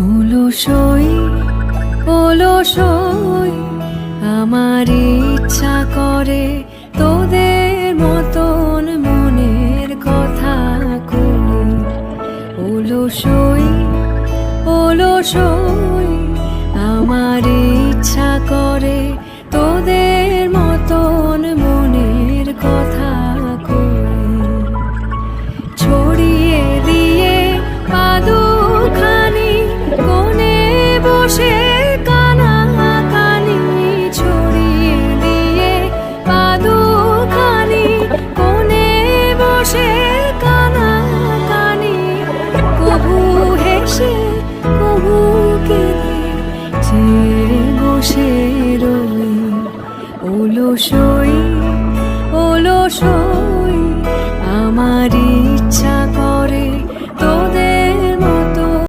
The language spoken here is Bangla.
অলসই অলসই আমার ইচ্ছা করে তোদের মতন মনের কথা কই। অলসই অলসই আমার ইচ্ছা করে তোদের মতন মনের কথা কই। ছড়িয়ে দিয়ে পাদুখানি কোণে বসে কানাকানি, ছড়িয়ে দিয়ে পাদুখানি কোণে বসে কানাকানি, কবু হেসে কবু কেঁদে চেয়ে বসে রই। অলস